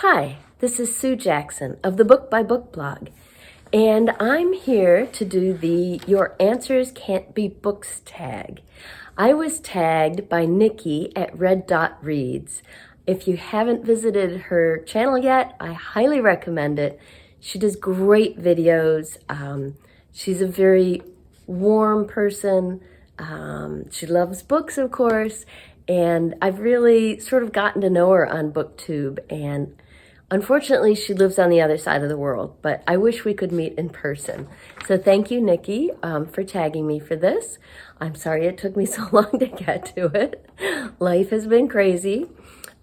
Hi, this is Sue Jackson of the Book by Book blog, and I'm here to do the Your Answers Can't Be Books tag. I was tagged by Nikki at Red Dot Reads. If you haven't visited her channel yet, I highly recommend it. She does great videos. She's a very warm person. She loves books, of course, and I've really sort of gotten to know her on Booktube, and unfortunately, she lives on the other side of the world, but I wish we could meet in person. So thank you, Nikki, for tagging me for this. I'm sorry it took me so long to get to it. Life has been crazy.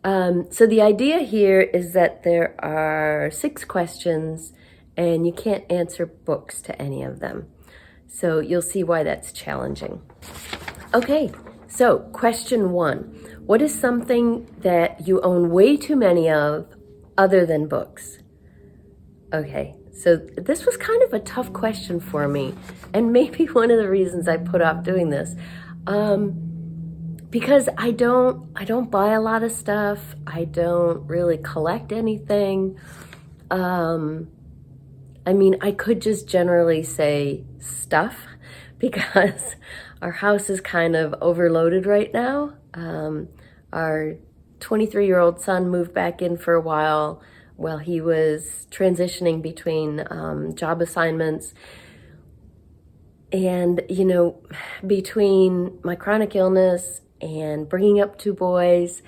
So the idea here is that there are 6 questions, and you can't answer books to any of them. So you'll see why that's challenging. Okay, so question 1. What is something that you own way too many of other than books? Okay, so this was kind of a tough question for me, and maybe one of the reasons I put off doing this, because I don't buy a lot of stuff. I don't really collect anything. I mean, I could just generally say stuff because our house is kind of overloaded right now. Our 23-year-old son moved back in for a while he was transitioning between job assignments. And, between my chronic illness and bringing up 2 boys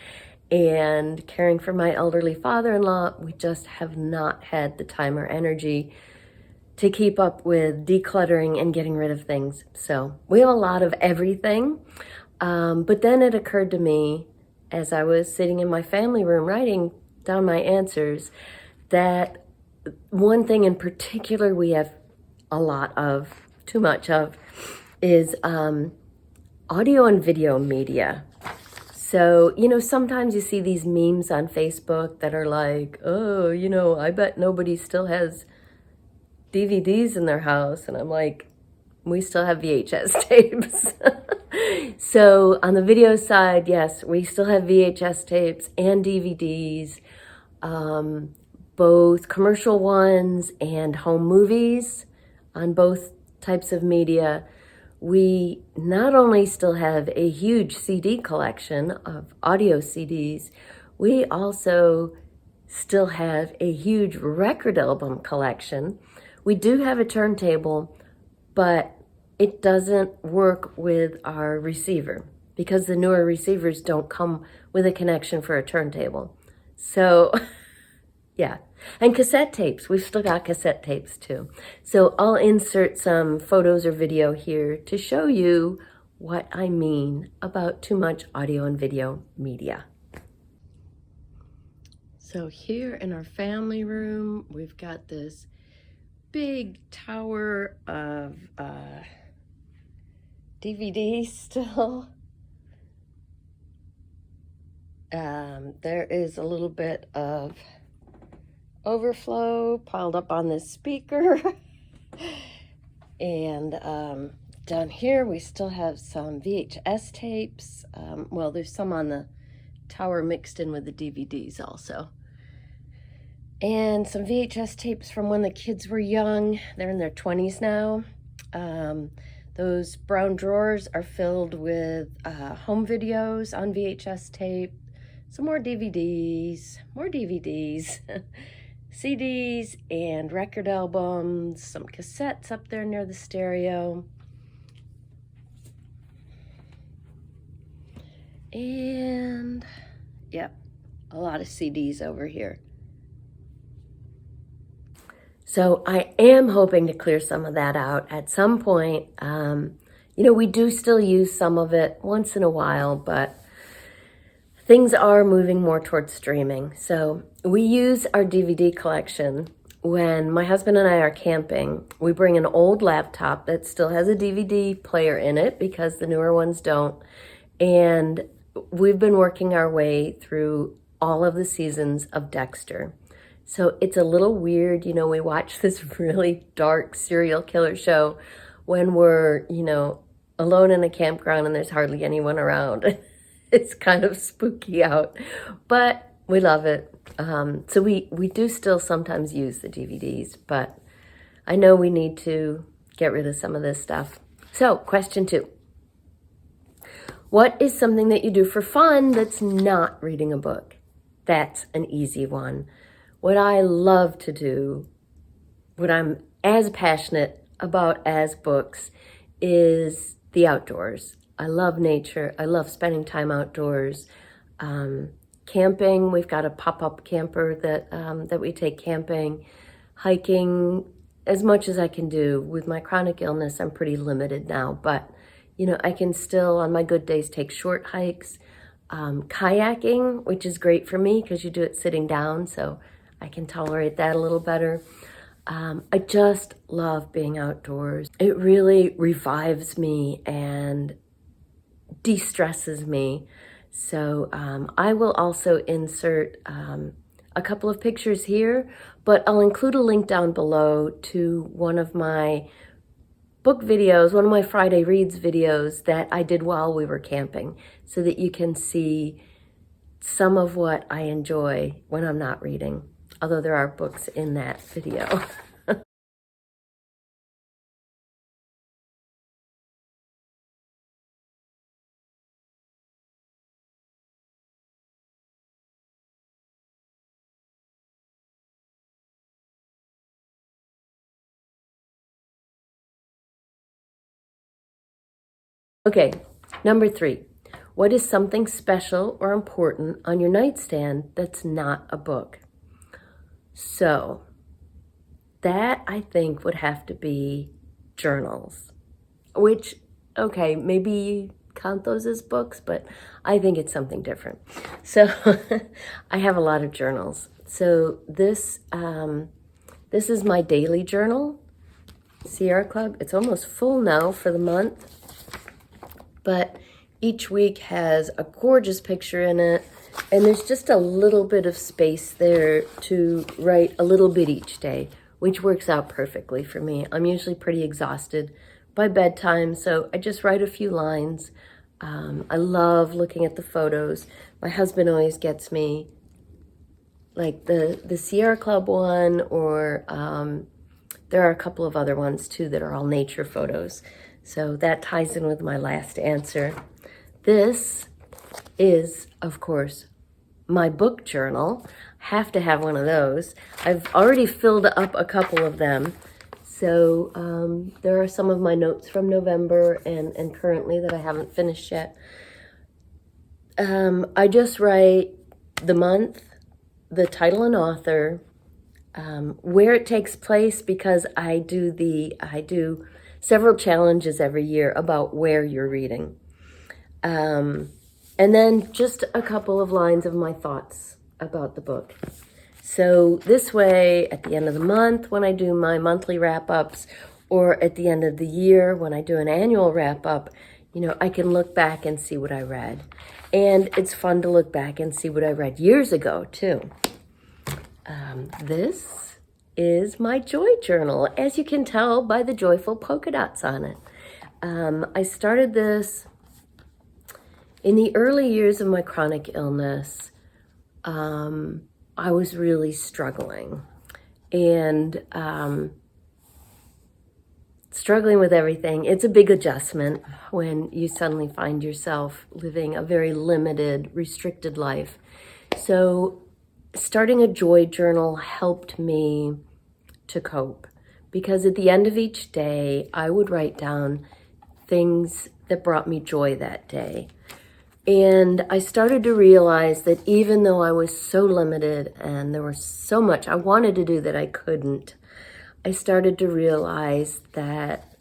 and caring for my elderly father-in-law, we just have not had the time or energy to keep up with decluttering and getting rid of things. So we have a lot of everything. But then it occurred to me, as I was sitting in my family room writing down my answers, that one thing in particular we have a lot of, too much of, is audio and video media. So, sometimes you see these memes on Facebook that are like, oh, I bet nobody still has DVDs in their house. And I'm like, we still have VHS tapes. So on the video side, yes, we still have VHS tapes and DVDs, both commercial ones and home movies on both types of media. We not only still have a huge CD collection of audio CDs, we also still have a huge record album collection. We do have a turntable, but it doesn't work with our receiver because the newer receivers don't come with a connection for a turntable. So, yeah. And cassette tapes. We've still got cassette tapes too. So I'll insert some photos or video here to show you what I mean about too much audio and video media. So here in our family room, we've got this big tower of DVD still. There is a little bit of overflow piled up on this speaker. And down here we still have some VHS tapes. There's some on the tower mixed in with the DVDs also. And some VHS tapes from when the kids were young. They're in their 20s now. Those brown drawers are filled with home videos on VHS tape, some more DVDs, CDs and record albums, some cassettes up there near the stereo. And, yep, a lot of CDs over here. So I am hoping to clear some of that out at some point. We do still use some of it once in a while, but things are moving more towards streaming. So we use our DVD collection when my husband and I are camping. We bring an old laptop that still has a DVD player in it because the newer ones don't. And we've been working our way through all of the seasons of Dexter. So it's a little weird, we watch this really dark serial killer show when we're, alone in a campground and there's hardly anyone around. It's kind of spooky out. But We love it. So we do still sometimes use the DVDs, but I know we need to get rid of some of this stuff. So, question 2. What is something that you do for fun that's not reading a book? That's an easy one. What I love to do, what I'm as passionate about as books, is the outdoors. I love nature. I love spending time outdoors. Camping, we've got a pop-up camper that we take camping. Hiking, as much as I can do. With my chronic illness, I'm pretty limited now, but you know, I can still, on my good days, take short hikes. Kayaking, which is great for me because you do it sitting down, so I can tolerate that a little better. I just love being outdoors. It really revives me and de-stresses me. So I will also insert a couple of pictures here, but I'll include a link down below to one of my book videos, one of my Friday Reads videos that I did while we were camping, so that you can see some of what I enjoy when I'm not reading, although there are books in that video. Okay, number 3. What is something special or important on your nightstand that's not a book? So, that I think would have to be journals, which, okay, maybe count those as books, but I think it's something different. So, I have a lot of journals. So this is my daily journal, Sierra Club. It's almost full now for the month, but each week has a gorgeous picture in it, and there's just a little bit of space there to write a little bit each day, which works out perfectly for me. I'm usually pretty exhausted by bedtime, so I just write a few lines. I love looking at the photos. My husband always gets me like the Sierra Club one, or there are a couple of other ones too that are all nature photos. So that ties in with my last answer. This is, of course, my book journal. Have to have one of those. I've already filled up a couple of them. So there are some of my notes from November and currently that I haven't finished yet. I just write the month, the title and author, where it takes place, because I do several challenges every year about where you're reading. And then just a couple of lines of my thoughts about the book. So this way, at the end of the month, when I do my monthly wrap-ups, or at the end of the year, when I do an annual wrap-up, you know, I can look back and see what I read. And it's fun to look back and see what I read years ago, too. This is my joy journal, as you can tell by the joyful polka dots on it. I started this in the early years of my chronic illness. I was really struggling and struggling with everything. It's a big adjustment when you suddenly find yourself living a very limited, restricted life. So starting a joy journal helped me to cope, because at the end of each day, I would write down things that brought me joy that day. And I started to realize that even though I was so limited and there was so much I wanted to do that I couldn't, I started to realize that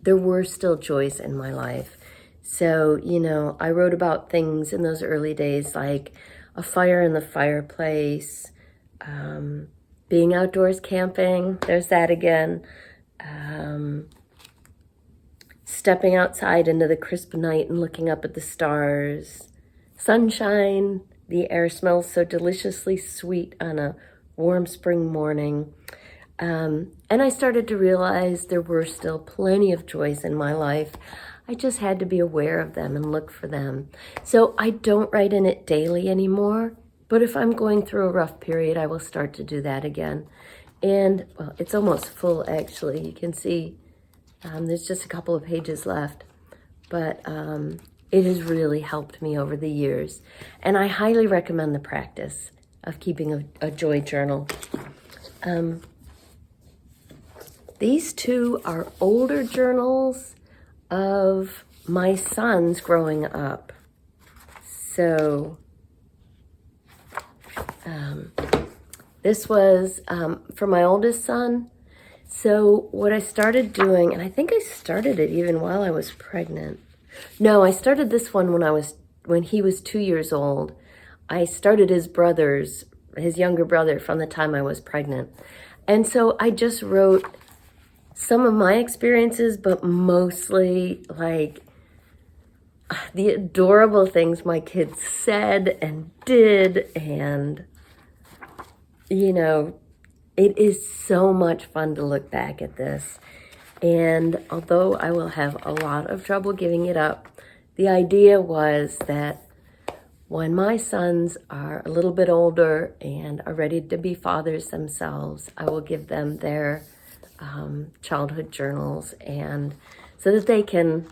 there were still joys in my life. So, you know, I wrote about things in those early days like a fire in the fireplace, being outdoors camping, there's that again, stepping outside into the crisp night and looking up at the stars, sunshine, the air smells so deliciously sweet on a warm spring morning. And I started to realize there were still plenty of joys in my life. I just had to be aware of them and look for them. So I don't write in it daily anymore, But if I'm going through a rough period, I will start to do that again. And, well, it's almost full, actually. You can see there's just a couple of pages left. But it has really helped me over the years. And I highly recommend the practice of keeping a joy journal. These two are older journals of my sons growing up. So this was for my oldest son. So what I started doing, and I think I started it even while I was pregnant. No, I started this one when he was 2 years old. I started his younger brother, from the time I was pregnant. And so I just wrote some of my experiences, but mostly like the adorable things my kids said and did. And, you know, it is so much fun to look back at this. And although I will have a lot of trouble giving it up, the idea was that when my sons are a little bit older and are ready to be fathers themselves, I will give them their childhood journals, and so that they can,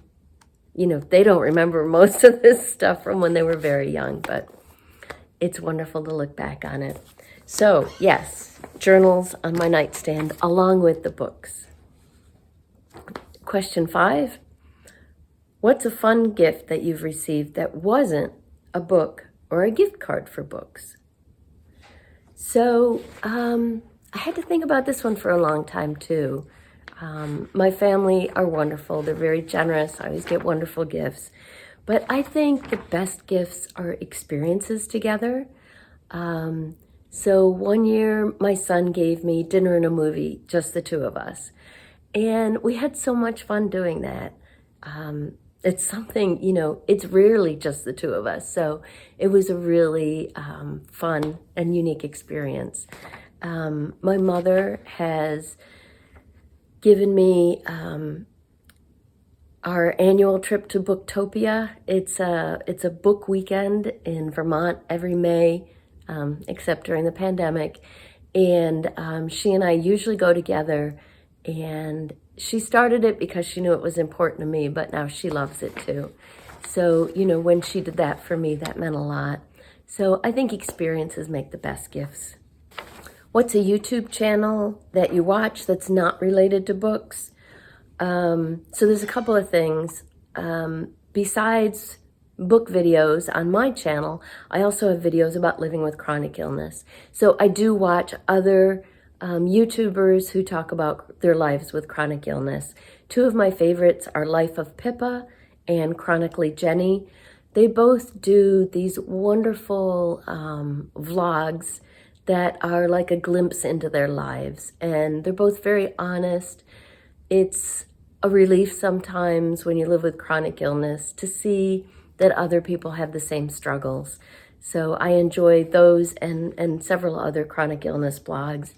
you know, they don't remember most of this stuff from when they were very young, but it's wonderful to look back on it. So yes, journals on my nightstand along with the books. Question 5, what's a fun gift that you've received that wasn't a book or a gift card for books? So I had to think about this one for a long time too. My family are wonderful. They're very generous. I always get wonderful gifts. But I think the best gifts are experiences together. So one year my son gave me dinner and a movie, just the two of us. And we had so much fun doing that. It's something, you know, it's rarely just the two of us. So it was a really fun and unique experience. My mother has given me our annual trip to Booktopia. It's a book weekend in Vermont every May, except during the pandemic. And she and I usually go together. And she started it because she knew it was important to me, but now she loves it too. So, you know, when she did that for me, that meant a lot. So I think experiences make the best gifts. What's a YouTube channel that you watch that's not related to books? So there's a couple of things. Besides book videos on my channel, I also have videos about living with chronic illness. So I do watch other YouTubers who talk about their lives with chronic illness. Two of my favorites are Life of Pippa and Chronically Jenny. They both do these wonderful vlogs that are like a glimpse into their lives. And they're both very honest. It's a relief sometimes when you live with chronic illness to see that other people have the same struggles. So I enjoy those and several other chronic illness blogs.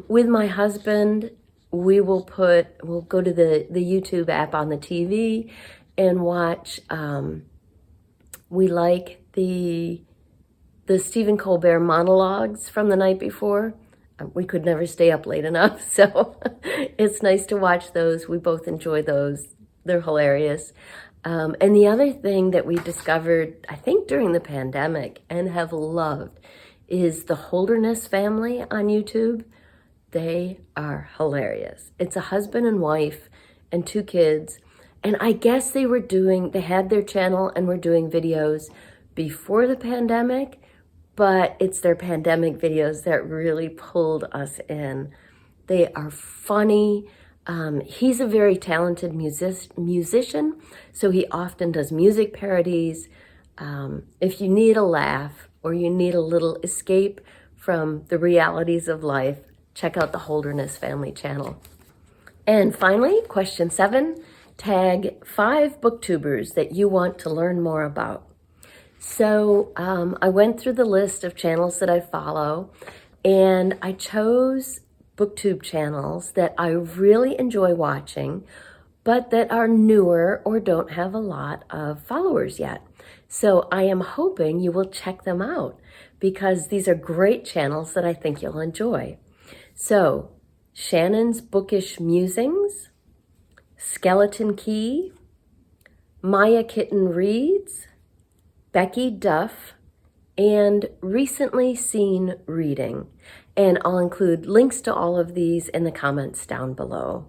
With my husband, we'll go to the YouTube app on the TV and watch, we like the Stephen Colbert monologues from the night before. We could never stay up late enough, so it's nice to watch those. We both enjoy those. They're hilarious. And the other thing that we discovered, I think during the pandemic, and have loved, is the Holderness family on YouTube. They are hilarious. It's a husband and wife and 2 kids. And I guess they had their channel and were doing videos before the pandemic, but it's their pandemic videos that really pulled us in. They are funny. He's a very talented musician, so he often does music parodies. If you need a laugh or you need a little escape from the realities of life, check out the Holderness family channel. And finally, question 7, tag 5 booktubers that you want to learn more about. So I went through the list of channels that I follow, and I chose Booktube channels that I really enjoy watching, but that are newer or don't have a lot of followers yet. So I am hoping you will check them out, because these are great channels that I think you'll enjoy. So, Shannon's Bookish Musings, Skeleton Key, Maya Kitten Reads, Becky Duff, and Recently Seen Reading. And I'll include links to all of these in the comments down below.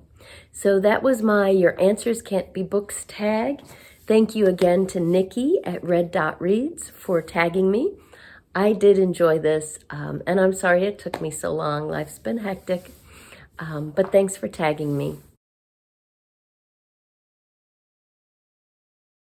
So that was my Your Answers Can't Be Books tag. Thank you again to Nikki at Red Dot Reads for tagging me. I did enjoy this, and I'm sorry it took me so long. Life's been hectic, but thanks for tagging me.